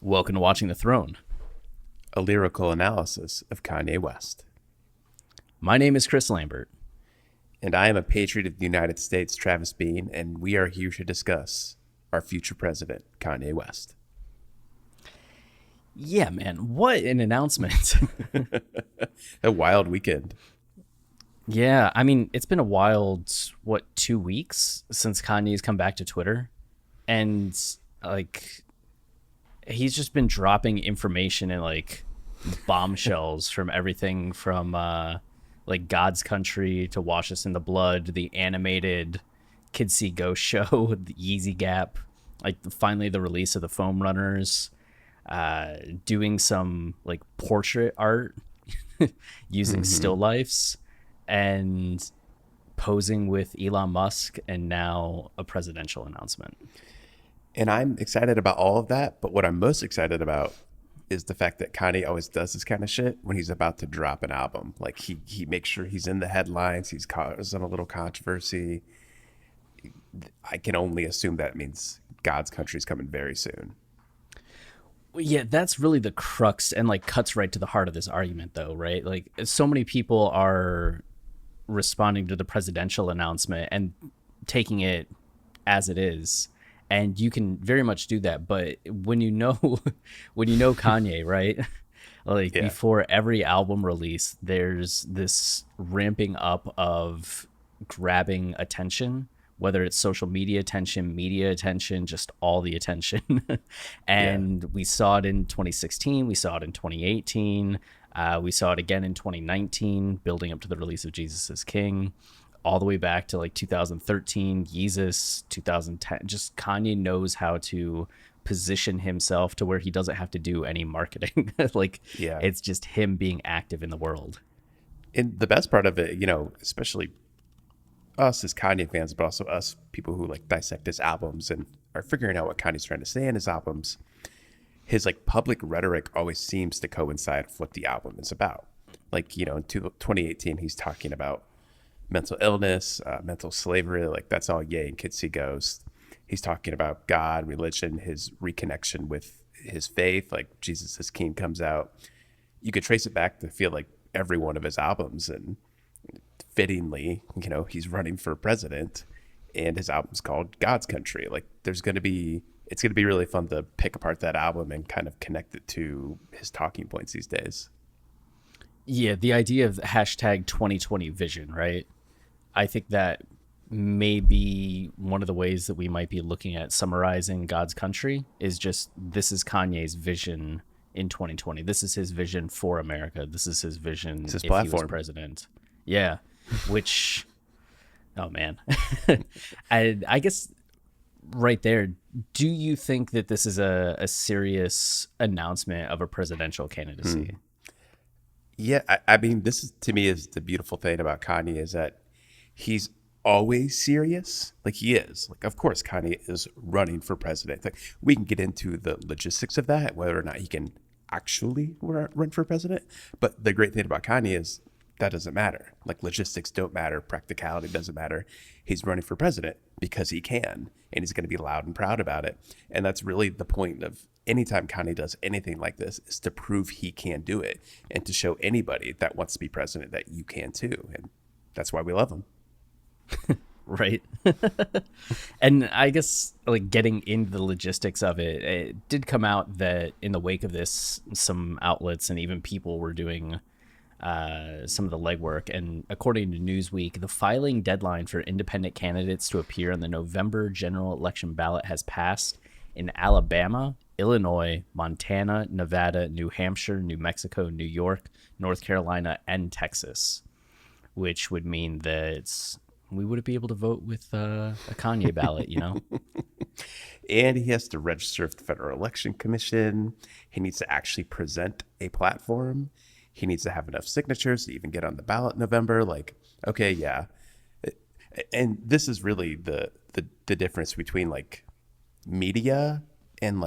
Welcome to Watching the Throne. A lyrical analysis of Kanye West. My name is Chris Lambert. And I am a patriot of the United States, Travis Bean, and we are here to discuss our future president, Kanye West. Yeah, man, what an announcement. A wild weekend. Yeah, I mean, it's been a wild, 2 weeks since Kanye's come back to Twitter. And, he's just been dropping information and, bombshells from everything from, God's Country to Wash Us in the Blood, the animated Kids See Ghost show, the Yeezy Gap, finally the release of the Foam Runners, doing some, portrait art using still lifes, and posing with Elon Musk, and now a presidential announcement. And I'm excited about all of that, but what I'm most excited about is the fact that Kanye always does this kind of shit when he's about to drop an album. He makes sure he's in the headlines, he's causing a little controversy. I can only assume that means God's Country is coming very soon. Yeah, that's really the crux and cuts right to the heart of this argument, though, right? So many people are responding to the presidential announcement and taking it as it is, and you can very much do that. But when you know Kanye, right? Before every album release, there's this ramping up of grabbing attention, whether it's social media attention, just all the attention. And we saw it in 2016, we saw it in 2018, we saw it again in 2019, building up to the release of Jesus is King, all the way back to 2013, Yeezus, 2010. Just Kanye knows how to position himself to where he doesn't have to do any marketing. It's just him being active in the world. And the best part of it, especially us as Kanye fans, but also us people who dissect his albums and are figuring out what Kanye's trying to say in his albums, his public rhetoric always seems to coincide with what the album is about. In 2018, he's talking about mental illness, mental slavery, that's all Ye and Kids See Ghost. He's talking about God, religion, his reconnection with his faith, Jesus is King comes out. You could trace it back to feel like every one of his albums, and fittingly, he's running for president, and his album's called God's Country. It's going to be really fun to pick apart that album and kind of connect it to his talking points these days. Yeah, the idea of hashtag 2020 vision, right? I think that may be one of the ways that we might be looking at summarizing God's Country, is just, this is Kanye's vision in 2020. This is his vision for America. This is his vision it's his if platform. He was president. Yeah, which, oh man. I guess right there, do you think that this is a serious announcement of a presidential candidacy? Yeah, I mean, this is, to me, is the beautiful thing about Kanye, is that he's always serious. He is. Of course, Kanye is running for president. We can get into the logistics of that, whether or not he can actually run for president. But the great thing about Kanye is that doesn't matter. Logistics don't matter. Practicality doesn't matter. He's running for president because he can, and he's going to be loud and proud about it. And that's really the point of anytime Kanye does anything like this, is to prove he can do it and to show anybody that wants to be president that you can too. And that's why we love him. Right. And I guess getting into the logistics of it, it did come out that in the wake of this, some outlets and even people were doing some of the legwork. And according to Newsweek, the filing deadline for independent candidates to appear on the November general election ballot has passed in Alabama, Illinois, Montana, Nevada, New Hampshire, New Mexico, New York, North Carolina, and Texas, which would mean that we wouldn't be able to vote with a Kanye ballot, And he has to register with the Federal Election Commission. He needs to actually present a platform. He needs to have enough signatures to even get on the ballot in November. Okay, yeah. And this is really the difference between media and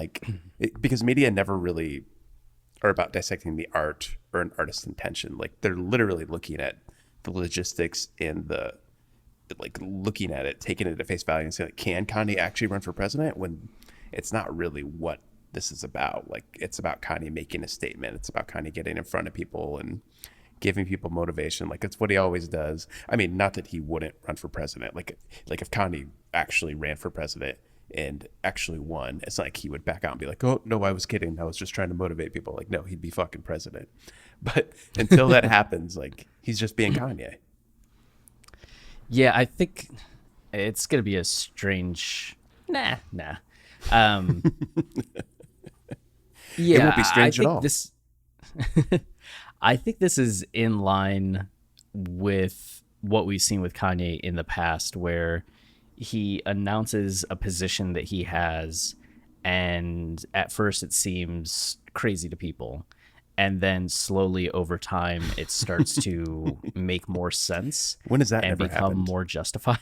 because media never really are about dissecting the art or an artist's intention. They're literally looking at the logistics and the looking at it, taking it at face value and saying, can Kanye actually run for president, when it's not really what this is about. Like, it's about Kanye making a statement. It's about Kanye getting in front of people and giving people motivation. Like, it's what he always does. I mean, not that he wouldn't run for president. Like if Kanye actually ran for president and actually won, it's not like he would back out and be like, oh no, I was kidding, I was just trying to motivate people. Like, no, he'd be fucking president. But until that happens, like, he's just being Kanye. Yeah, I think it's gonna be a strange. Nah. Um, It yeah, won't be I strange at think all. this. I think this is in line with what we've seen with Kanye in the past, where he announces a position that he has, and at first it seems crazy to people. And then slowly over time, it starts to make more sense When has that and ever become happened? more justified.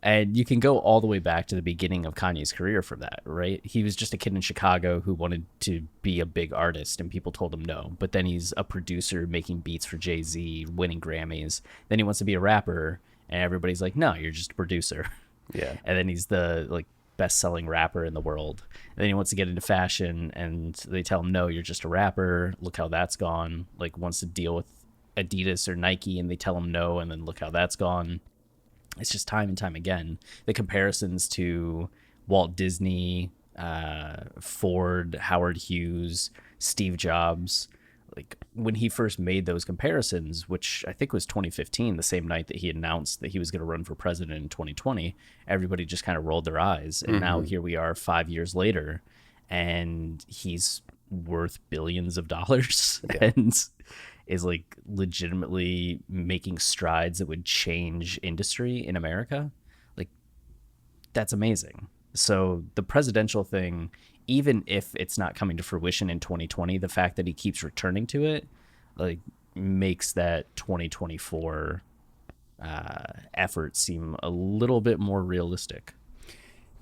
And you can go all the way back to the beginning of Kanye's career for that, right? He was just a kid in Chicago who wanted to be a big artist, and people told him no. But then he's a producer making beats for Jay-Z, winning Grammys. Then he wants to be a rapper, and everybody's like, no, you're just a producer. Yeah. And then he's the like best-selling rapper in the world. And then he wants to get into fashion, and they tell him, no, you're just a rapper. Look how that's gone. Like, wants to deal with Adidas or Nike, and they tell him no, and then look how that's gone. It's just time and time again. The comparisons to Walt Disney, Ford, Howard Hughes, Steve Jobs. Like, when he first made those comparisons, which I think was 2015, the same night that he announced that he was going to run for president in 2020, everybody just kind of rolled their eyes. And now here we are 5 years later, and he's worth billions of dollars. Yeah. And is like legitimately making strides that would change industry in America. Like, that's amazing. So the presidential thing, even if it's not coming to fruition in 2020, the fact that he keeps returning to it, like, makes that 2024 effort seem a little bit more realistic.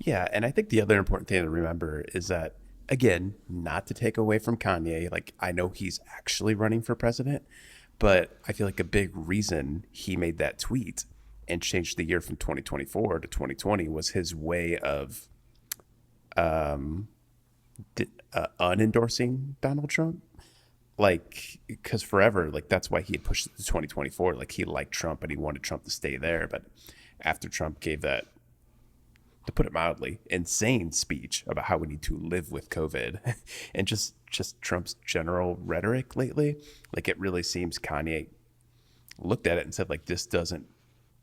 Yeah, and I think the other important thing to remember is that, again, not to take away from Kanye, like, I know he's actually running for president, but I feel like a big reason he made that tweet and changed the year from 2024 to 2020 was his way of unendorsing Donald Trump. Like, because forever, like, that's why he had pushed it to 2024. Like, he liked Trump and he wanted Trump to stay there. But after Trump gave that, to put it mildly, insane speech about how we need to live with COVID and just Trump's general rhetoric lately, like, it really seems Kanye looked at it and said, like, this doesn't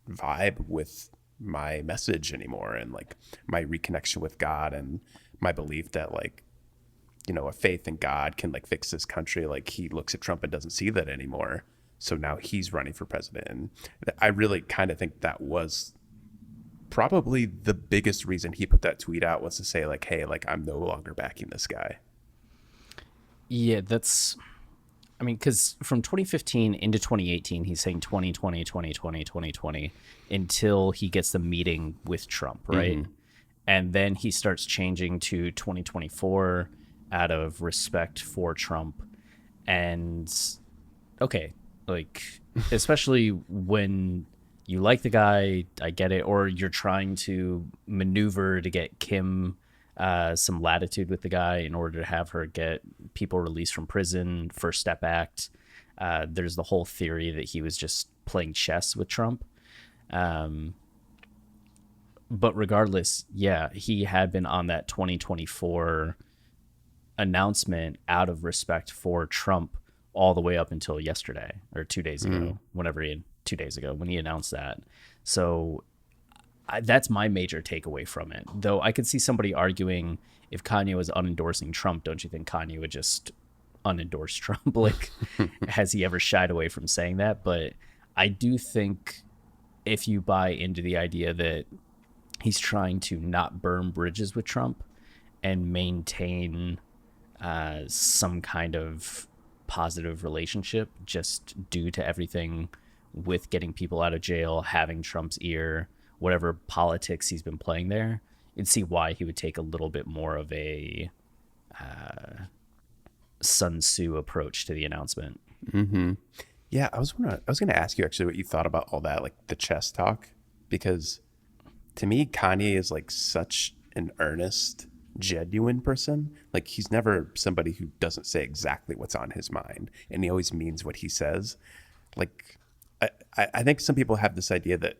vibe with my message anymore, and like my reconnection with God and my belief that, like, you know, a faith in God can like fix this country. Like, he looks at Trump and doesn't see that anymore. So now he's running for president. And I really kind of think that was probably the biggest reason he put that tweet out, was to say, like, hey, like, I'm no longer backing this guy. Yeah, that's, I mean, because from 2015 into 2018, he's saying 2020, 2020, 2020 until he gets the meeting with Trump, right? Mm-hmm. And then he starts changing to 2024 out of respect for Trump. And okay, like, especially when you like the guy, I get it, or you're trying to maneuver to get Kim some latitude with the guy in order to have her get people released from prison, First Step Act. There's the whole theory that he was just playing chess with Trump. But regardless, yeah, he had been on that 2024 announcement out of respect for Trump all the way up until yesterday or 2 days ago, whenever he had 2 days ago when he announced that. So that's my major takeaway from it. Though I could see somebody arguing, if Kanye was unendorsing Trump, don't you think Kanye would just unendorse Trump? Like, has he ever shied away from saying that? But I do think if you buy into the idea that he's trying to not burn bridges with Trump and maintain some kind of positive relationship just due to everything with getting people out of jail, having Trump's ear, whatever politics he's been playing there, you'd see why he would take a little bit more of a Sun Tzu approach to the announcement. Mm-hmm. Yeah, I was gonna ask you actually what you thought about all that, like the chess talk, because to me, Kanye is like such an earnest genuine person. Like, he's never somebody who doesn't say exactly what's on his mind, and he always means what he says. Like, I think some people have this idea that,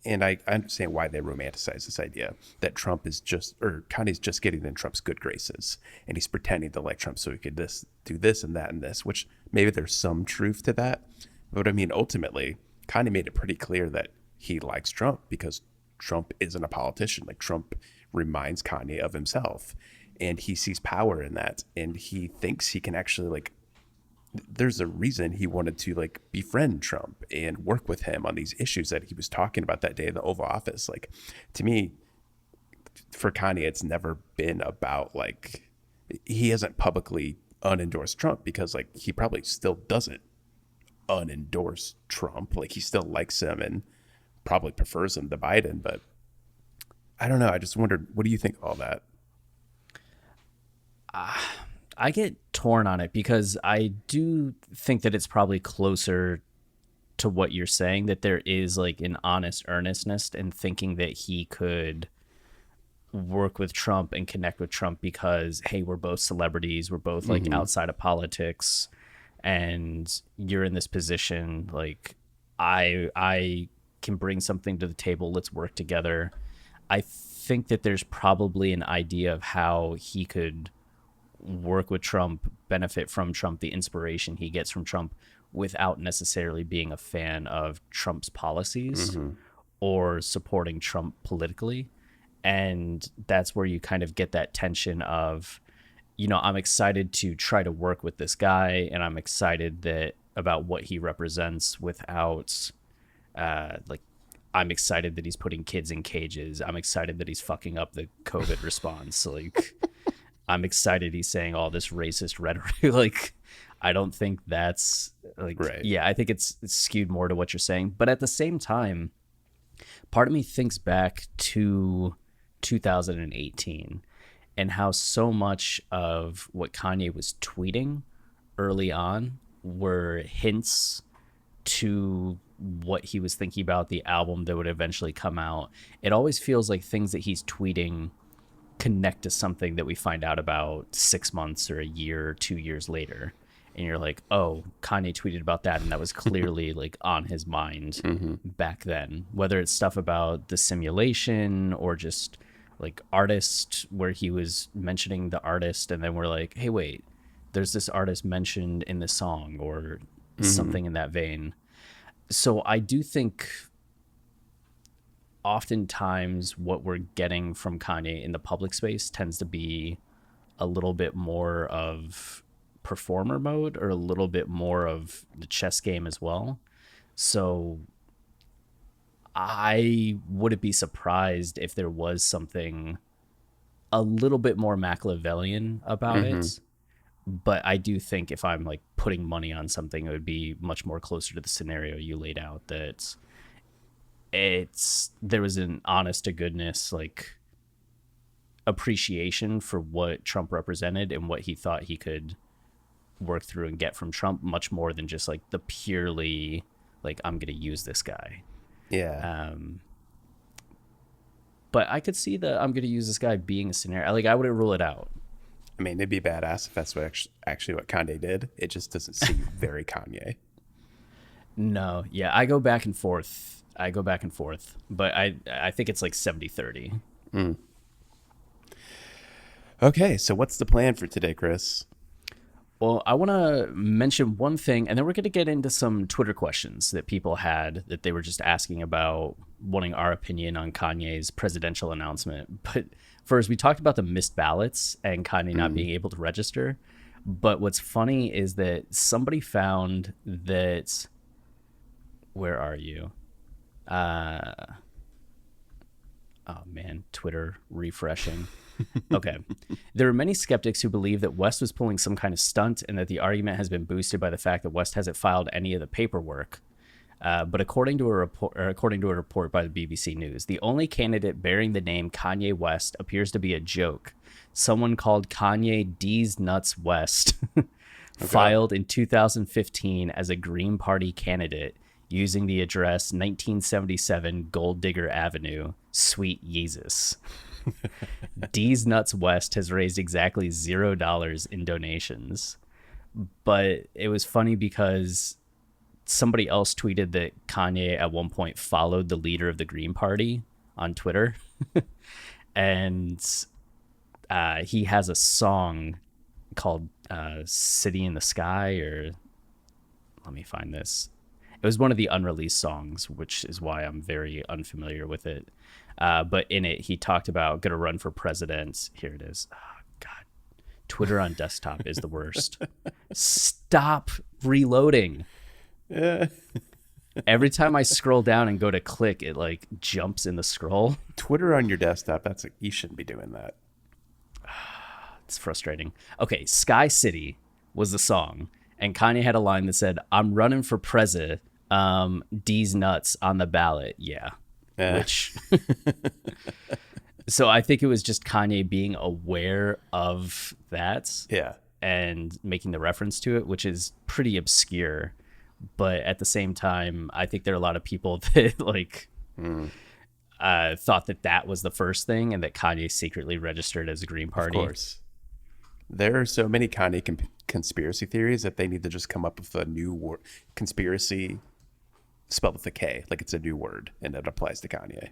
and I understand why they romanticize this idea that Trump is just, or Kanye's just getting in Trump's good graces, and he's pretending to like Trump so he could do this and that and this, which maybe there's some truth to that. But I mean, ultimately, Kanye made it pretty clear that he likes Trump because Trump isn't a politician. Like, Trump reminds Kanye of himself, and he sees power in that, and he thinks he can actually, like, there's a reason he wanted to like befriend Trump and work with him on these issues that he was talking about that day in the Oval Office. Like, to me, for Kanye, it's never been about, like, he hasn't publicly unendorsed Trump because, like, he probably still doesn't unendorse Trump. Like, he still likes him and probably prefers him to Biden. But I don't know. I just wondered, what do you think of all that? I get torn on it because I do think that it's probably closer to what you're saying, that there is like an honest earnestness in thinking that he could work with Trump and connect with Trump because, hey, we're both celebrities, we're both like outside of politics, and you're in this position, like I can bring something to the table, let's work together. I think that there's probably an idea of how he could work with Trump, benefit from Trump, the inspiration he gets from Trump, without necessarily being a fan of Trump's policies or supporting Trump politically. And that's where you kind of get that tension of, you know, I'm excited to try to work with this guy, and I'm excited that about what he represents without like, I'm excited that he's putting kids in cages. I'm excited that he's fucking up the COVID response. Like, I'm excited he's saying all this racist rhetoric. Like, I don't think that's like, Right. Yeah, I think it's skewed more to what you're saying. But at the same time, part of me thinks back to 2018 and how so much of what Kanye was tweeting early on were hints to what he was thinking about the album that would eventually come out. It always feels like things that he's tweeting connect to something that we find out about 6 months or a year or 2 years later, and you're like, oh, Kanye tweeted about that, and that was clearly like on his mind back then, whether it's stuff about the simulation or just like artist where he was mentioning the artist and then we're like, hey, wait, there's this artist mentioned in the song or something in that vein. So I do think oftentimes what we're getting from Kanye in the public space tends to be a little bit more of performer mode or a little bit more of the chess game as well. So I wouldn't be surprised if there was something a little bit more Machiavellian about it. But I do think if I'm like putting money on something, it would be much more closer to the scenario you laid out, that there was an honest to goodness like appreciation for what Trump represented and what he thought he could work through and get from Trump, much more than just like the purely like, I'm gonna use this guy. But I could see the I'm gonna use this guy being a scenario. Like, I wouldn't rule it out. I mean, it'd be badass if that's what actually what Kanye did. It just doesn't seem very Kanye. No, yeah, I go back and forth, but I think it's like 70-30. Okay, so what's the plan for today, Chris? Well, I want to mention one thing, and then we're going to get into some Twitter questions that people had that they were just asking about, wanting our opinion on Kanye's presidential announcement. But first, we talked about the missed ballots and Kanye not being able to register. But what's funny is that somebody found that... Where are you? Oh, man, Twitter refreshing. Okay. There are many skeptics who believe that West was pulling some kind of stunt and that the argument has been boosted by the fact that West hasn't filed any of the paperwork. But according to a report by the BBC News, the only candidate bearing the name Kanye West appears to be a joke. Someone called Kanye D's Nuts West filed in 2015 as a Green Party candidate using the address 1977 Gold Digger Avenue, Sweet Yeezus. D's Nuts West has raised exactly $0 in donations. But it was funny because somebody else tweeted that Kanye at one point followed the leader of the Green Party on Twitter. And he has a song called City in the Sky, or let me find this. It was one of the unreleased songs, which is why I'm very unfamiliar with it. But in it, he talked about gonna run for president. Here it is. Oh, God, Twitter on desktop is the worst. Stop reloading. Every time I scroll down and go to click, it like jumps in the scroll. Twitter on your desktop, you shouldn't be doing that. It's frustrating. Okay, Sky City was the song, and Kanye had a line that said, "I'm running for president. D's nuts on the ballot." Yeah. Which so I think it was just Kanye being aware of that. Yeah. And making the reference to it, which is pretty obscure. But at the same time, I think there are a lot of people that like thought that that was the first thing, and that Kanye secretly registered as a Green Party. Of course. There are so many Kanye conspiracy theories that they need to just come up with a new word. Conspiracy spelled with a K, like it's a new word, and it applies to Kanye.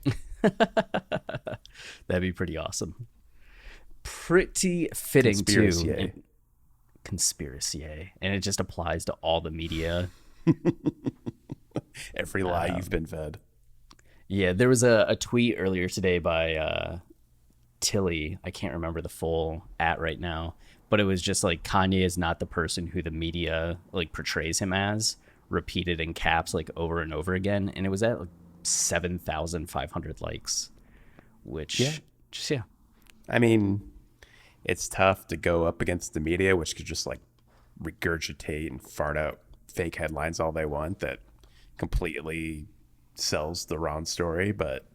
That'd be pretty awesome. Pretty fitting too. Conspiracy, and it just applies to all the media. Every lie you've been fed. Yeah, there was a tweet earlier today by Tilly. I can't remember the full @ right now, but it was just like Kanye is not the person who the media like portrays him as, repeated in caps like over and over again, and it was at like 7,500 likes, which yeah. I mean, it's tough to go up against the media, which could just like regurgitate and fart out fake headlines all they want that completely sells the wrong story. But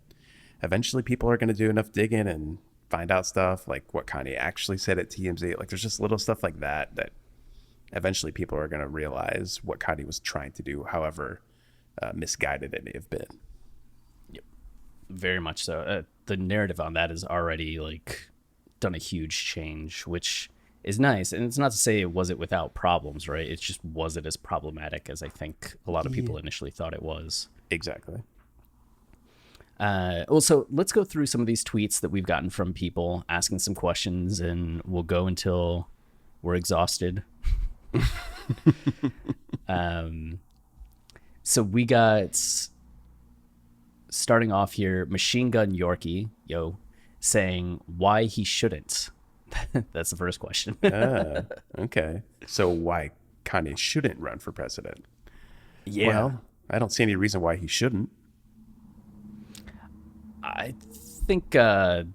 eventually people are going to do enough digging and find out stuff like what Kanye actually said at TMZ. Like there's just little stuff like that that eventually people are going to realize what Kanye was trying to do, however misguided it may have been. Yep, very much so. The narrative on that is already like done a huge change, which is nice. And it's not to say it wasn't without problems, right? It just wasn't as problematic as I think a lot of people initially thought it was. Exactly. Also, let's go through some of these tweets that we've gotten from people asking some questions, and we'll go until we're exhausted. So we got, starting off here, Machine Gun Yorkie, saying why he shouldn't. That's the first question. Okay. So why Kanye shouldn't run for president? Yeah. Well, I don't see any reason why he shouldn't. I think the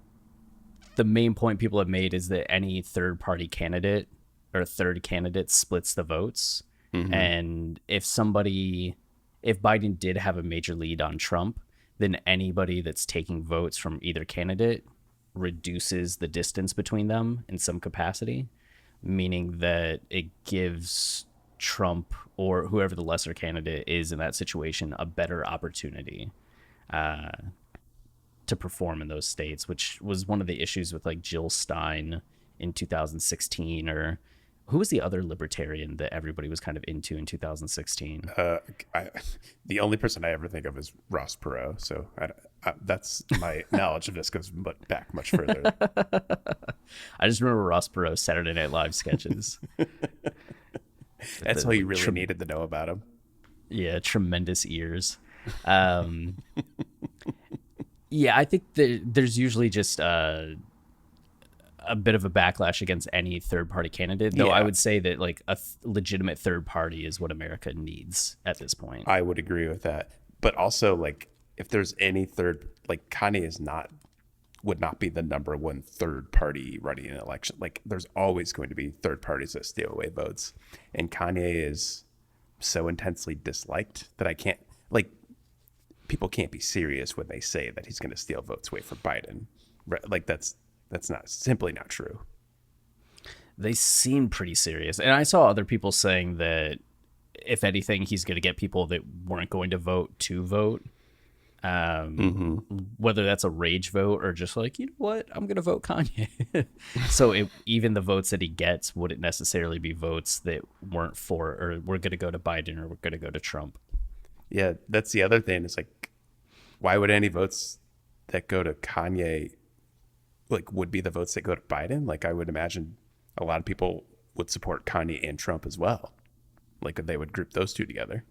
main point people have made is that any third-party candidate or third candidate splits the votes. Mm-hmm. And if Biden did have a major lead on Trump, then anybody that's taking votes from either candidate reduces the distance between them in some capacity, meaning that it gives Trump or whoever the lesser candidate is in that situation a better opportunity to perform in those states, which was one of the issues with like Jill Stein in 2016, or who was the other libertarian that everybody was kind of into in 2016? The only person I ever think of is Ross Perot. So that's my knowledge of this goes back much further. I just remember Ross Perot's Saturday Night Live sketches. That's all you really needed to know about him. Yeah, tremendous ears. Yeah, I think there's usually just a bit of a backlash against any third-party candidate, though. Yeah. I would say that like a legitimate third party is what America needs at this point. I would agree with that. But also, like, if there's any like Kanye would not be the number one third party running an election. Like, there's always going to be third parties that steal away votes. And Kanye is so intensely disliked that I can't, like, people can't be serious when they say that he's going to steal votes away from Biden. Like, that's simply not true. They seem pretty serious. And I saw other people saying that if anything, he's going to get people that weren't going to vote to vote. um, whether that's a rage vote or just like, you know what, I'm gonna vote Kanye. So even the votes that he gets wouldn't necessarily be votes that weren't for, or we're gonna go to Biden or we're gonna go to Trump. Yeah, that's the other thing. It's like, why would any votes that go to Kanye like would be the votes that go to Biden? Like I would imagine a lot of people would support Kanye and Trump as well. Like they would group those two together.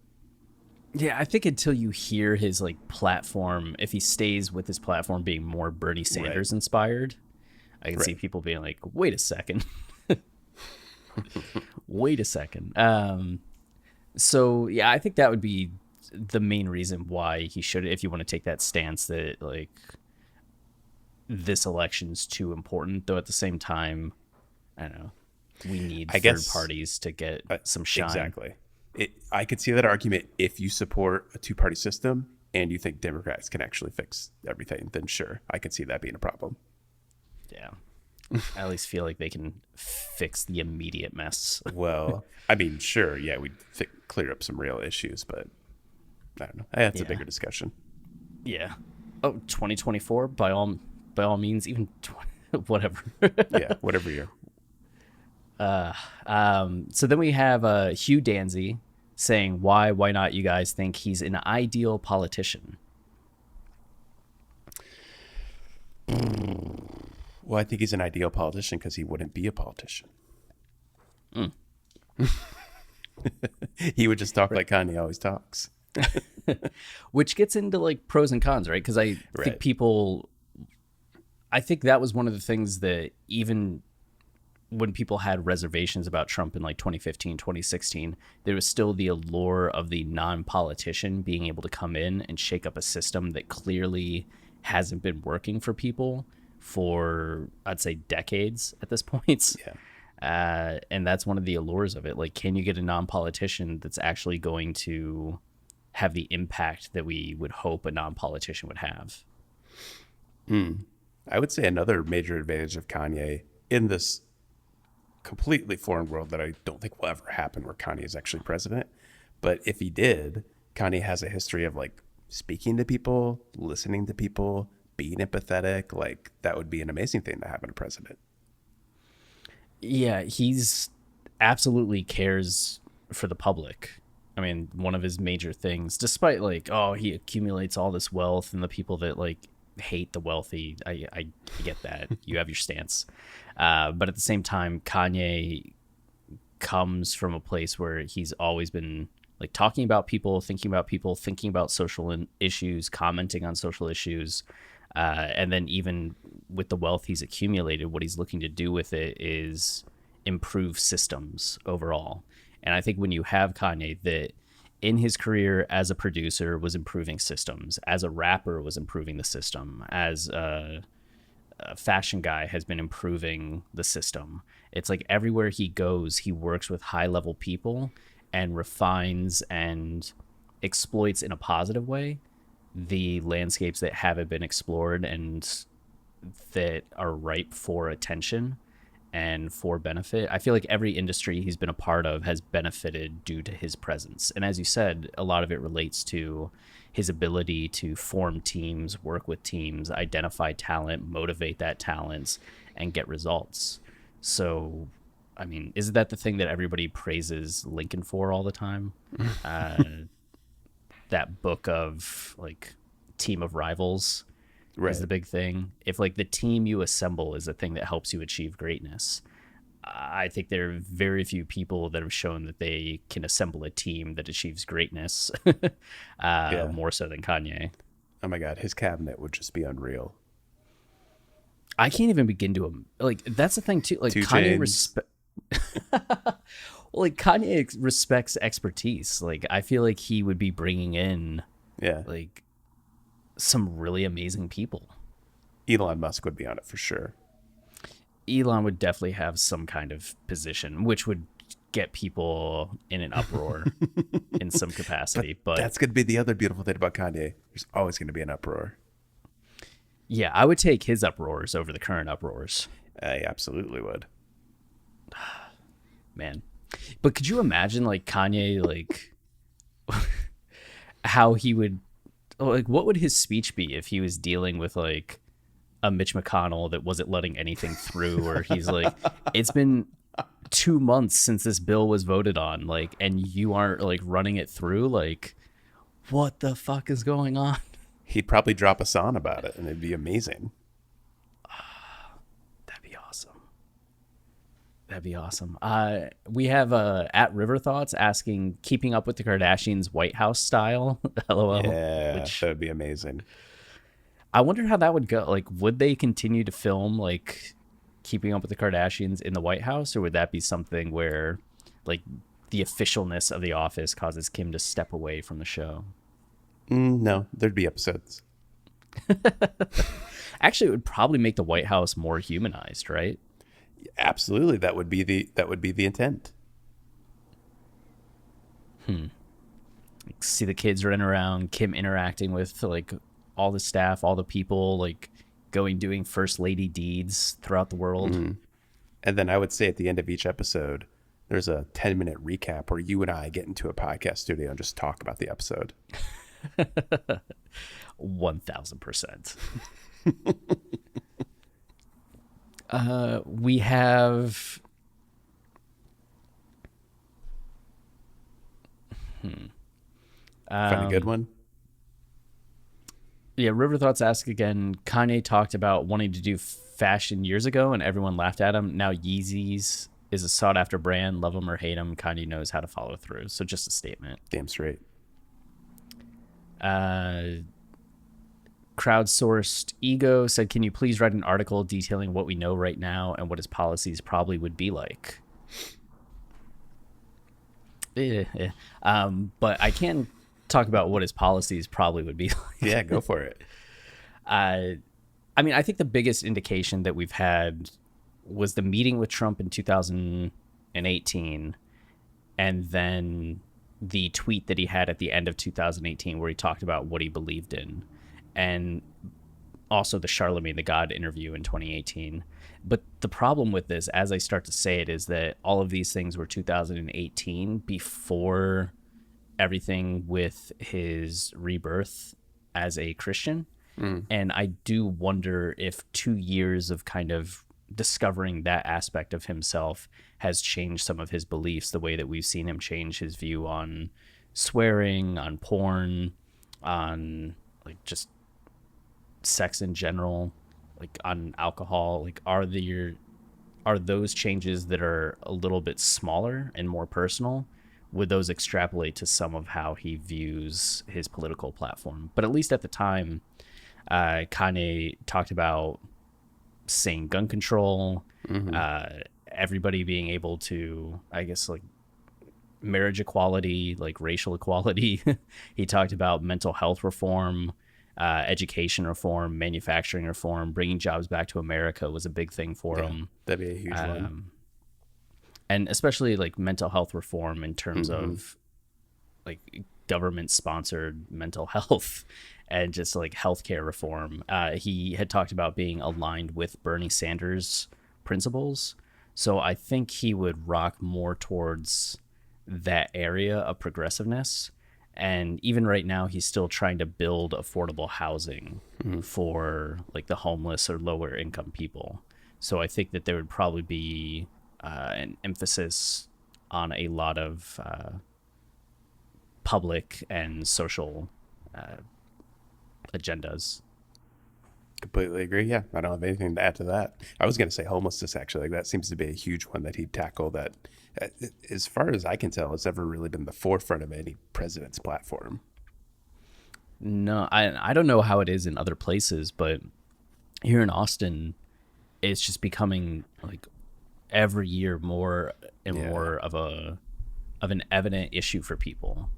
Yeah, I think until you hear his like platform, if he stays with his platform being more Bernie Sanders inspired, I can see people being like, wait a second. Wait a second. So yeah, I think that would be the main reason why he should, if you want to take that stance that like this election's too important, though at the same time, I don't know, we need third parties to get some shine. Exactly. I could see that argument if you support a two-party system and you think Democrats can actually fix everything, then sure, I could see that being a problem. Yeah. I at least feel like they can fix the immediate mess. Well, I mean, sure, yeah, we'd clear up some real issues, but I don't know. That's a bigger discussion. Yeah. Oh, 2024, by all means, even whatever. Yeah, whatever year. So then we have Hugh Danzy saying, why not you guys think he's an ideal politician? Well, I think he's an ideal politician because he wouldn't be a politician. He would just talk like Kanye always talks. Which gets into like pros and cons, right? Because I think that was one of the things that even when people had reservations about Trump in like 2015, 2016, there was still the allure of the non-politician being able to come in and shake up a system that clearly hasn't been working for people for, I'd say, decades at this point. Yeah. And that's one of the allures of it. Like, can you get a non-politician that's actually going to have the impact that we would hope a non-politician would have? I would say another major advantage of Kanye in this completely foreign world that I don't think will ever happen where Kanye is actually president. But if he did, Kanye has a history of like speaking to people, listening to people, being empathetic. Like that would be an amazing thing to have in a president. Yeah, he's absolutely cares for the public. I mean, one of his major things, despite like, oh, he accumulates all this wealth and the people that like hate the wealthy, I get that. You have your stance. But at the same time, Kanye comes from a place where he's always been like talking about people, thinking about social issues, commenting on social issues. And then even with the wealth he's accumulated, what he's looking to do with it is improve systems overall. And I think when you have Kanye that in his career as a producer was improving systems, as a rapper was improving the system, as a fashion guy has been improving the system. It's like everywhere he goes, he works with high level people and refines and exploits in a positive way the landscapes that haven't been explored and that are ripe for attention and for benefit. I feel like every industry he's been a part of has benefited due to his presence. And as you said, a lot of it relates to his ability to form teams, work with teams, identify talent, motivate that talent, and get results. So, I mean, isn't that the thing that everybody praises Lincoln for all the time? That book of like Team of Rivals is the big thing. If like the team you assemble is the thing that helps you achieve greatness, I think there are very few people that have shown that they can assemble a team that achieves greatness more so than Kanye. Oh my God, his cabinet would just be unreal. I can't even begin to like. That's the thing too. Like Kanye Kanye respects expertise. Like I feel like he would be bringing in like some really amazing people. Elon Musk would be on it for sure. Elon would definitely have some kind of position, which would get people in an uproar in some capacity. But that's going to be the other beautiful thing about Kanye. There's always going to be an uproar. Yeah, I would take his uproars over the current uproars. I absolutely would. Man. But could you imagine like Kanye, like how he would like what would his speech be if he was dealing with like a Mitch McConnell that wasn't letting anything through, or he's like, it's been 2 months since this bill was voted on, like, and you aren't like running it through, like, what the fuck is going on? He'd probably drop a song about it, and it'd be amazing. That'd be awesome. That'd be awesome. We have at River Thoughts asking, keeping up with the Kardashians White House style, lol. Yeah, Which that would be amazing. I wonder how that would go. Like, would they continue to film like keeping up with the Kardashians in the White House, or would that be something where like the officialness of the office causes Kim to step away from the show? No, there'd be episodes. Actually, it would probably make the White House more humanized, right? Absolutely, that would be the intent. Like, see the kids running around, Kim interacting with like all the staff, all the people, like going doing first lady deeds throughout the world. And then I would say at the end of each episode, there's a 10-minute recap where you and I get into a podcast studio and just talk about the episode. 1000%. We have Find a good one. Yeah, River Thoughts ask again, Kanye talked about wanting to do fashion years ago and everyone laughed at him. Now Yeezys is a sought after brand. Love him or hate him, Kanye knows how to follow through. So just a statement. Damn straight. Crowdsourced Ego said, can you please write an article detailing what we know right now and what his policies probably would be like? But I can talk about what his policies probably would be like. Yeah, go for it. I mean, I think the biggest indication that we've had was the meeting with Trump in 2018, and then the tweet that he had at the end of 2018 where he talked about what he believed in, and also the Charlemagne the God interview in 2018. But the problem with this, as I start to say it, is that all of these things were 2018, before everything with his rebirth as a Christian. And I do wonder if 2 years of kind of discovering that aspect of himself has changed some of his beliefs, the way that we've seen him change his view on swearing, on porn, on like just sex in general, like on alcohol. Like, are those changes that are a little bit smaller and more personal, would those extrapolate to some of how he views his political platform? But at least at the time, Kanye talked about sane gun control, everybody being able to, I guess, like marriage equality, like racial equality. He talked about mental health reform, education reform, manufacturing reform, bringing jobs back to America was a big thing for him. That'd be a huge one. And especially like mental health reform in terms of like government sponsored mental health and just like healthcare reform. He had talked about being aligned with Bernie Sanders principles. So I think he would rock more towards that area of progressiveness. And even right now, he's still trying to build affordable housing for like the homeless or lower income people. So I think that there would probably be an emphasis on a lot of public and social agendas. Completely agree. Yeah, I don't have anything to add to that. I was going to say homelessness, actually. Like, that seems to be a huge one that he'd tackle that, as far as I can tell, has ever really been the forefront of any president's platform. No, I don't know how it is in other places, but here in Austin, it's just becoming like every year more and more of an evident issue for people.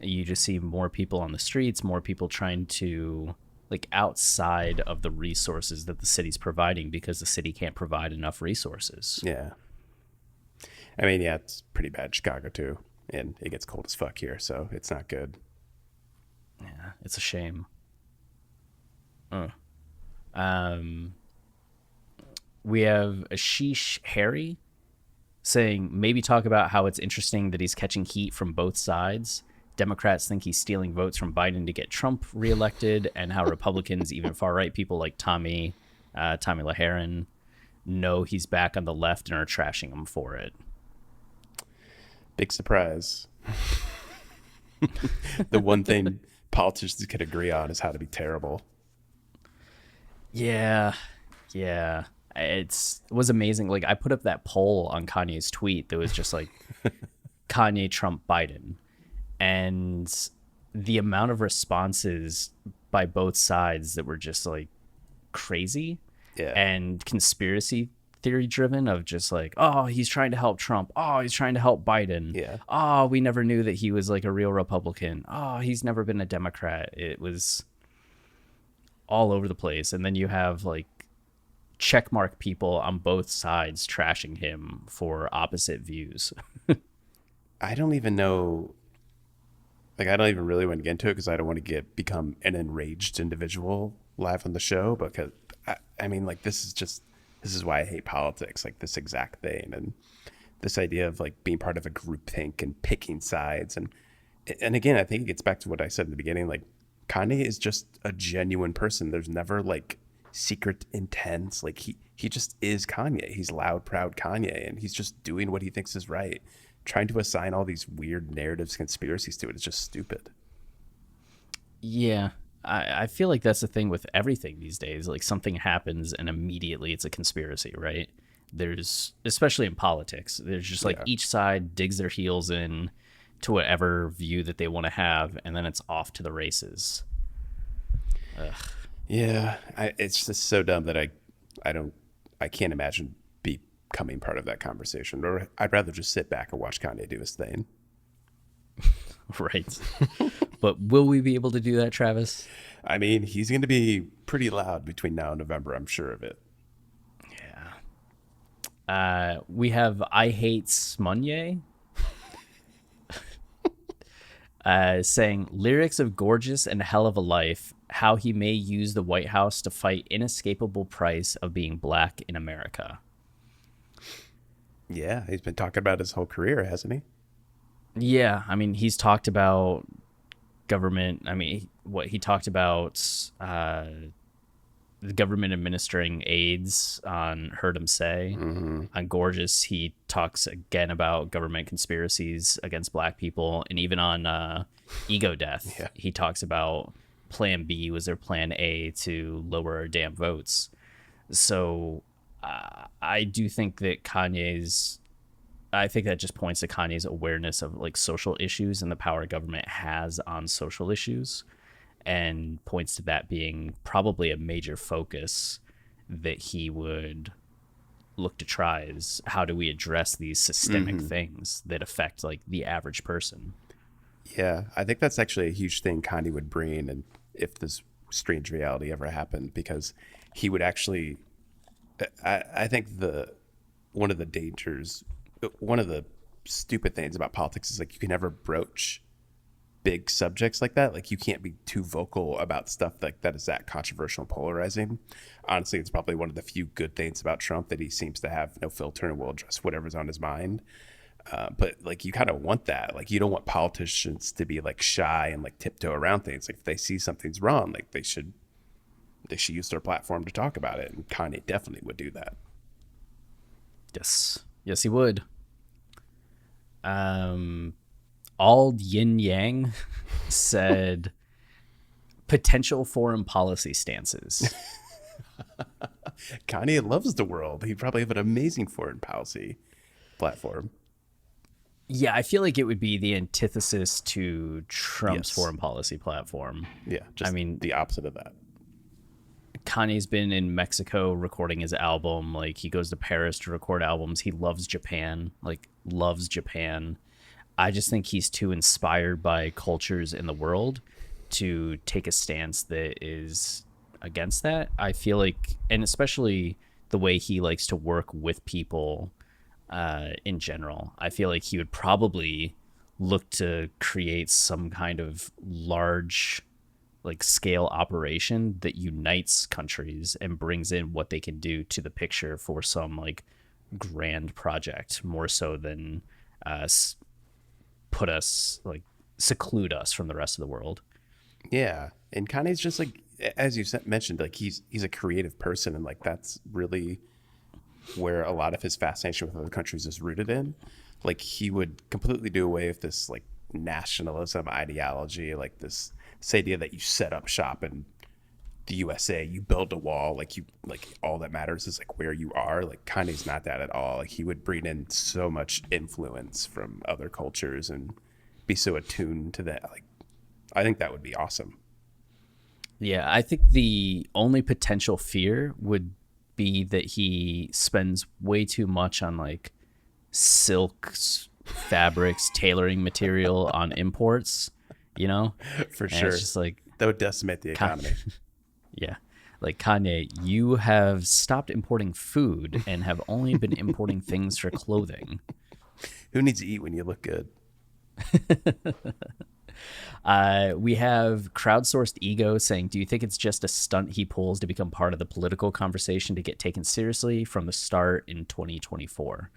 You just see more people on the streets, more people trying to like outside of the resources that the city's providing, because the city can't provide enough resources. Yeah. I mean, yeah, it's pretty bad in Chicago too. And it gets cold as fuck here, so it's not good. Yeah, it's a shame. We have Ashish Harry saying, maybe talk about how it's interesting that he's catching heat from both sides. Democrats think he's stealing votes from Biden to get Trump reelected, and how Republicans, even far right people like Tommy LaHaron, know he's back on the left and are trashing him for it. Big surprise. The one thing politicians could agree on is how to be terrible. Yeah, yeah. It was amazing. Like, I put up that poll on Kanye's tweet that was just like Kanye, Trump, Biden, and the amount of responses by both sides that were just like crazy Yeah. and conspiracy theory driven, of just like, oh, he's trying to help Trump, oh, he's trying to help Biden, Yeah. oh, we never knew that he was like a real Republican, oh, he's never been a Democrat. It was all over the place. And then you have like checkmark people on both sides trashing him for opposite views. I don't even know. Like, I don't even really want to get into it because I don't want to become an enraged individual live on the show. Because I mean, like, this is why I hate politics. Like, this exact thing, and this idea of like being part of a groupthink and picking sides, and again, I think it gets back to what I said in the beginning. Like, Kanye is just a genuine person. There's never like secret intents. Like, he just is Kanye. He's loud, proud Kanye, and he's just doing what he thinks is right. Trying to assign all these weird narratives, conspiracies to it is just stupid. Yeah, I feel like that's the thing with everything these days. Like, something happens and immediately it's a conspiracy, right? There's, especially in politics, there's just like each side digs their heels in to whatever view that they want to have, and then it's off to the races. Ugh. Yeah, it's just so dumb that I can't imagine becoming part of that conversation. Or I'd rather just sit back and watch Kanye do his thing. Right. But will we be able to do that, Travis? I mean, he's going to be pretty loud between now and November. I'm sure of it. Yeah. We have I Hate Smunye saying, lyrics of Gorgeous and Hell of a Life, how he may use the White House to fight inescapable price of being black in America. Yeah, he's been talking about his whole career, hasn't he? Yeah, I mean, he's talked about government. I mean, what he talked about, the government administering AIDS on Heard Him Say. Mm-hmm. On Gorgeous, he talks again about government conspiracies against black people. And even on Ego Death, Yeah. he talks about Plan B was their Plan A to lower our damn votes. So I do think that I think that just points to Kanye's awareness of like social issues and the power government has on social issues, and points to that being probably a major focus that he would look to try, is how do we address these systemic things that affect like the average person. Yeah, I think that's actually a huge thing Kanye would bring, and if this strange reality ever happened, because he would actually, I think one of the dangers, one of the stupid things about politics is like you can never broach big subjects like that. Like, you can't be too vocal about stuff like that is that controversial and polarizing. Honestly, it's probably one of the few good things about Trump, that he seems to have no filter and will address whatever's on his mind. But like, you kind of want that. Like, you don't want politicians to be like shy and like tiptoe around things. Like, if they see something's wrong, like they should use their platform to talk about it. And Kanye definitely would do that. Yes, he would. All Yin Yang said potential foreign policy stances. Kanye loves the world. He'd probably have an amazing foreign policy platform. Yeah, I feel like it would be the antithesis to Trump's Yes. foreign policy platform. Yeah, just the opposite of that. Kanye's been in Mexico recording his album. Like, he goes to Paris to record albums. He loves Japan. I just think he's too inspired by cultures in the world to take a stance that is against that. I feel like, and especially the way he likes to work with people in general, I feel like he would probably look to create some kind of large like scale operation that unites countries and brings in what they can do to the picture for some like grand project, more so than put us like seclude us from the rest of the world. Yeah, and Kanye's just like, as you mentioned, like he's a creative person, and like that's really where a lot of his fascination with other countries is rooted in. Like he would completely do away with this like nationalism ideology, like this idea that you set up shop in the USA, you build a wall, like you like all that matters is like where you are. Like Kanye's not that at all. Like he would bring in so much influence from other cultures and be so attuned to that. Like I think that would be awesome. Yeah, I think the only potential fear would be that he spends way too much on like silks, fabrics, tailoring material on imports, you know? For And sure. it's just like, That would decimate the economy. yeah, like Kanye, you have stopped importing food and have only been importing things for clothing. Who needs to eat when you look good? We have crowdsourced ego saying, do you think it's just a stunt he pulls to become part of the political conversation to get taken seriously from the start in 2024?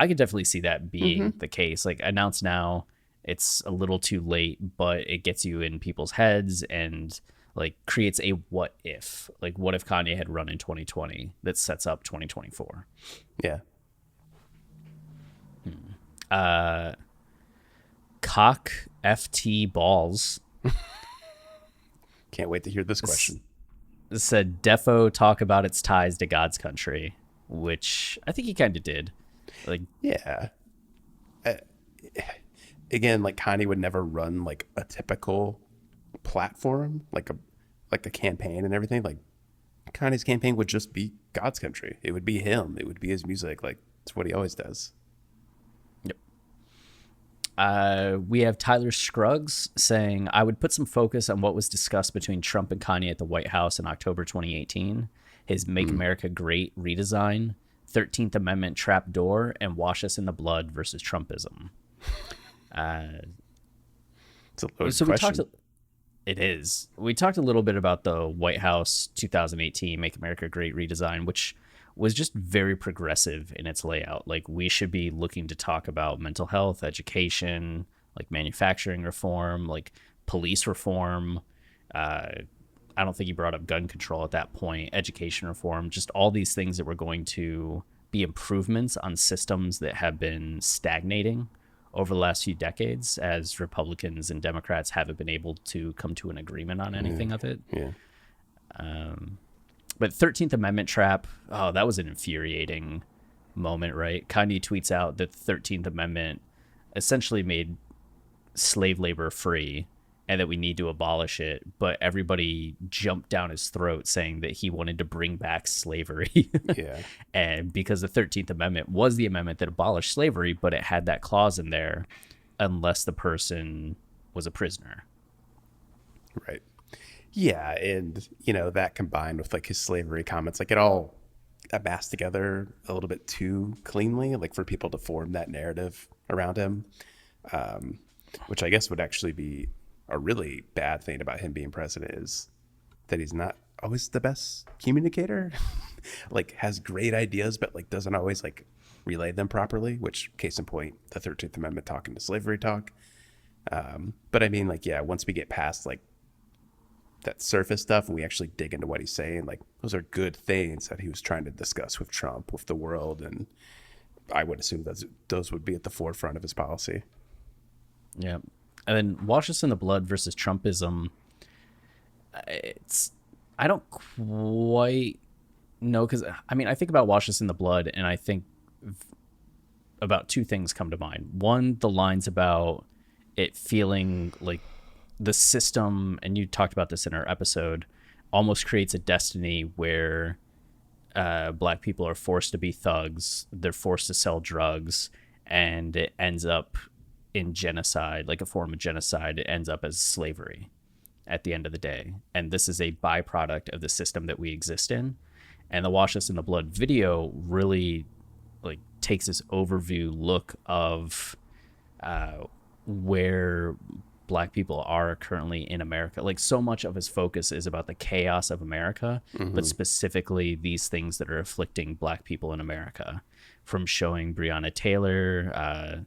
I could definitely see that being the case. Like, announce now, it's a little too late, but it gets you in people's heads and like creates a what if. Like, what if Kanye had run in 2020 that sets up 2024? Yeah. Cock FT balls Can't wait to hear this question. said defo talk about its ties to God's country, which I think he kind of did. Like, Yeah. Uh, Again, like Kanye would never run like a typical platform, like a campaign and everything. Like Kanye's campaign would just be God's country. It would be him. It would be his music. Like it's what he always does. we have Tyler Scruggs saying, I would put some focus on what was discussed between Trump and Kanye at the White House in October 2018, his Make America Great redesign, 13th Amendment trapdoor, and Wash Us in the Blood versus Trumpism. It's a loaded So question. it is. We talked a little bit about the White House 2018 Make America Great redesign, which was just very progressive in its layout. Like, we should be looking to talk about mental health, education, like manufacturing reform, like police reform. I don't think he brought up gun control at that point, education reform, just all these things that were going to be improvements on systems that have been stagnating over the last few decades, as Republicans and Democrats haven't been able to come to an agreement on anything of it. Yeah. But 13th Amendment trap, oh, that was an infuriating moment, right? Kanye tweets out that the 13th Amendment essentially made slave labor free and that we need to abolish it. But everybody jumped down his throat saying that he wanted to bring back slavery. Yeah. And because the 13th Amendment was the amendment that abolished slavery, but it had that clause in there unless the person was a prisoner. Right. Yeah, and that combined with like his slavery comments, like it all amassed together a little bit too cleanly, like for people to form that narrative around him, which I guess would actually be a really bad thing about him being president, is that he's not always the best communicator. Like has great ideas, but like doesn't always like relay them properly. Which, case in point, the 13th Amendment talking to slavery talk. But I mean, like, yeah, once we get past like that surface stuff and we actually dig into what he's saying, like those are good things that he was trying to discuss with Trump, with the world, and I would assume that those would be at the forefront of his policy. Yeah. And then Wash Us in the Blood versus Trumpism. I don't quite know, because I mean, I think about Wash Us in the Blood and I think about two things come to mind. One, the lines about it feeling like the system, and you talked about this in our episode, almost creates a destiny where black people are forced to be thugs, they're forced to sell drugs, and it ends up in genocide, like a form of genocide. It ends up as slavery at the end of the day. And this is a byproduct of the system that we exist in. And the Wash Us in the Blood video really like takes this overview look of where black people are currently in America. Like, so much of his focus is about the chaos of America, but specifically these things that are afflicting black people in America, from showing Breonna Taylor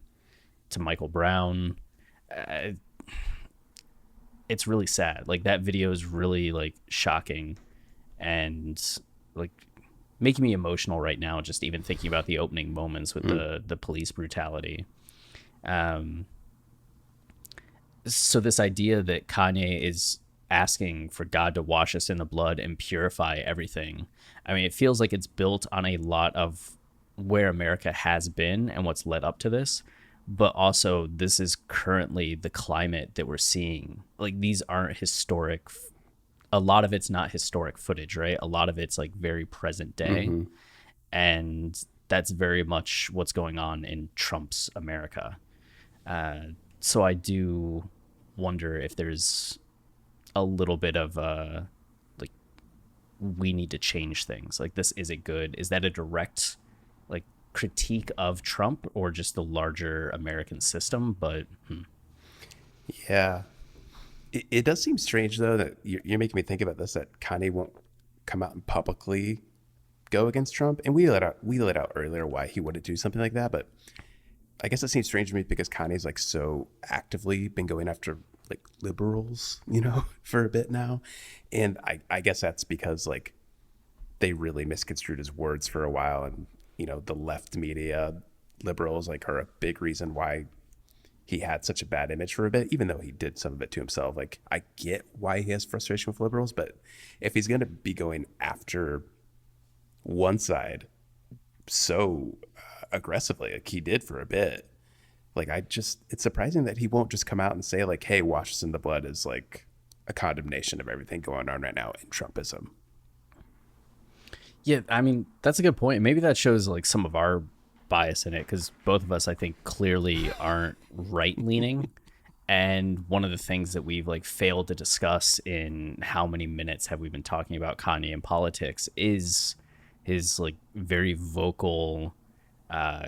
to Michael Brown. it's really sad. Like that video is really like shocking and like making me emotional right now, just even thinking about the opening moments with the police brutality. Um, so this idea that Kanye is asking for God to wash us in the blood and purify everything. I mean, it feels like it's built on a lot of where America has been and what's led up to this, but also this is currently the climate that we're seeing. Like these aren't historic. A lot of it's not historic footage, right? A lot of it's like very present day, and that's very much what's going on in Trump's America. So I do wonder if there's a little bit of like we need to change things. Like this isn't good. Is that a direct like critique of Trump or just the larger American system? But Yeah. It does seem strange, though, that you're making me think about this, that Kanye won't come out and publicly go against Trump. And we laid out earlier why he wouldn't do something like that. But I guess it seems strange to me because Kanye's like so actively been going after like liberals, for a bit now. And I guess that's because like they really misconstrued his words for a while. And, the left media liberals like are a big reason why he had such a bad image for a bit, even though he did some of it to himself. Like, I get why he has frustration with liberals, but if he's going to be going after one side so aggressively, like he did for a bit, like, it's surprising that he won't just come out and say, like, hey, wash us in the blood is like a condemnation of everything going on right now in Trumpism. yeah, I mean, that's a good point. Maybe that shows like some of our bias in it because both of us, I think, clearly aren't right leaning. And one of the things that we've like failed to discuss in how many minutes have we been talking about Kanye and politics is his like very vocal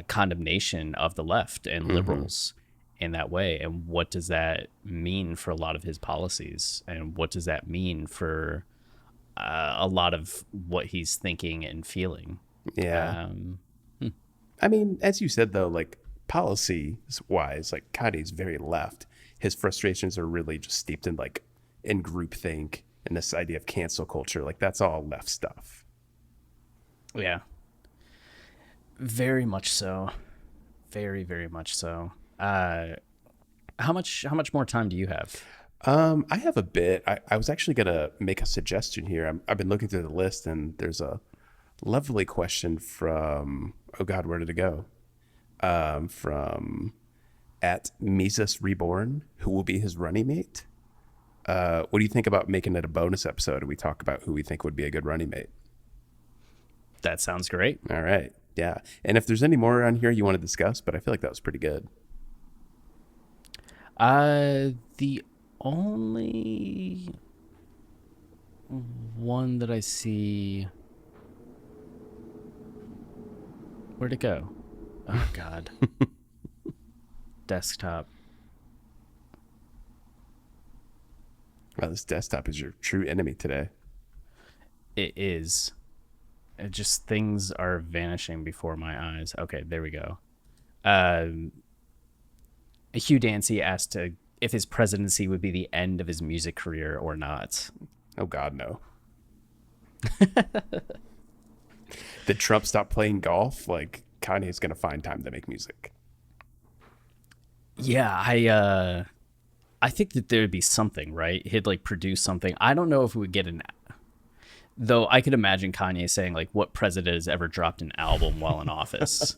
condemnation of the left and liberals in that way. And what does that mean for a lot of his policies? And what does that mean for a lot of what he's thinking and feeling? Yeah. I mean, as you said, though, like policy wise, like Kanye's very left. His frustrations are really just steeped in like in groupthink and this idea of cancel culture. Like that's all left stuff. Yeah. Very much so. Very, very much so. How much more time do you have? I have a bit. I was actually gonna make a suggestion here. I've been looking through the list, and there's a lovely question from, oh God, where did it go? From at Mises Reborn, who will be his running mate. What do you think about making it a bonus episode and we talk about who we think would be a good running mate? That sounds great. All right. Yeah. And if there's any more on here you want to discuss, but I feel like that was pretty good. The only one that I see. Where'd it go? Oh God. Desktop. Wow, this desktop is your true enemy today. It is. It just things are vanishing before my eyes. Okay, there we go. Hugh Dancy asked if his presidency would be the end of his music career or not. Oh God, no. Did Trump stop playing golf? Like Kanye's gonna find time to make music. Yeah, I think that there'd be something, right? He'd like produce something. I don't know if we would get though I could imagine Kanye saying like, what president has ever dropped an album while in office?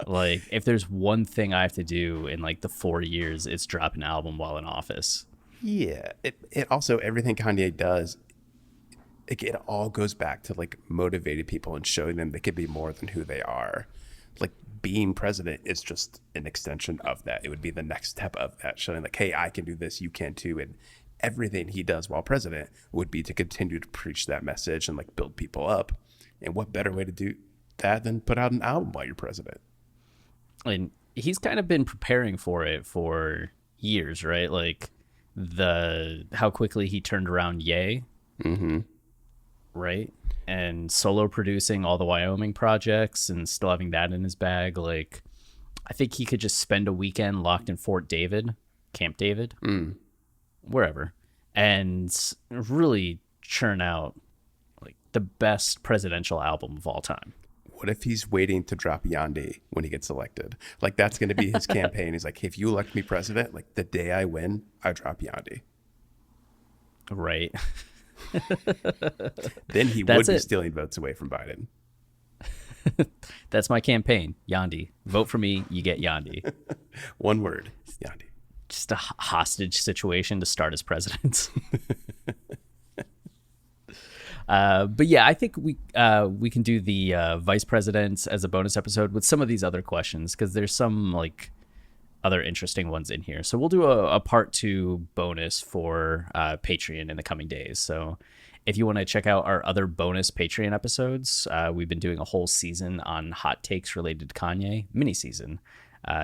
Like if there's one thing I have to do in like the 4 years, it's drop an album while in office. Yeah. It also, everything Kanye does, it all goes back to like motivating people and showing them they could be more than who they are. Like being president is just an extension of that. It would be the next step of that, showing like, hey, I can do this, you can too. And everything he does while president would be to continue to preach that message and like build people up. And what better way to do that than put out an album while you're president? And he's kind of been preparing for it for years, right? Like how quickly he turned around Ye. Mm-hmm. Right? And solo producing all the Wyoming projects and still having that in his bag. Like, I think he could just spend a weekend locked in Camp David, wherever, and really churn out like the best presidential album of all time. What if he's waiting to drop Yandhi when he gets elected? Like that's going to be his campaign. He's like, hey, if you elect me president, like the day I win, I drop Yandhi. Right. Then he would be stealing votes away from Biden. That's my campaign. Yandhi. Vote for me. You get Yandhi. One word. Yandhi. Just a hostage situation to start as president. But yeah, I think we can do the vice presidents as a bonus episode with some of these other questions, because there's some like other interesting ones in here. So we'll do a part 2 bonus for Patreon in the coming days. So if you want to check out our other bonus Patreon episodes, we've been doing a whole season on hot takes related to Kanye, mini season.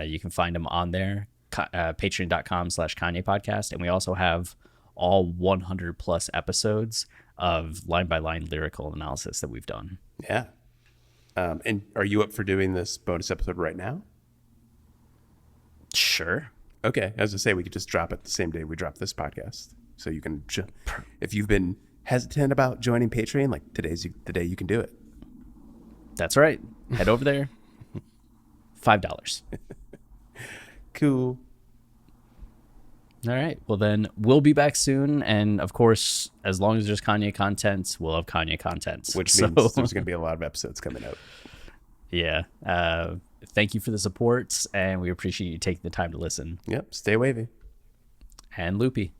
You can find them on there, patreon.com/Kanye podcast. And we also have all 100 plus episodes of line by line lyrical analysis that we've done. Yeah. And are you up for doing this bonus episode right now? Sure. Okay. As I say, we could just drop it the same day we drop this podcast. So you can, if you've been hesitant about joining Patreon, like today's the day you can do it. That's right. Head over there. $5. Cool. All right. Well, then we'll be back soon. And of course, as long as there's Kanye content, we'll have Kanye content. Which means there's going to be a lot of episodes coming out. Yeah. Thank you for the support, and we appreciate you taking the time to listen. Yep. Stay wavy. And loopy.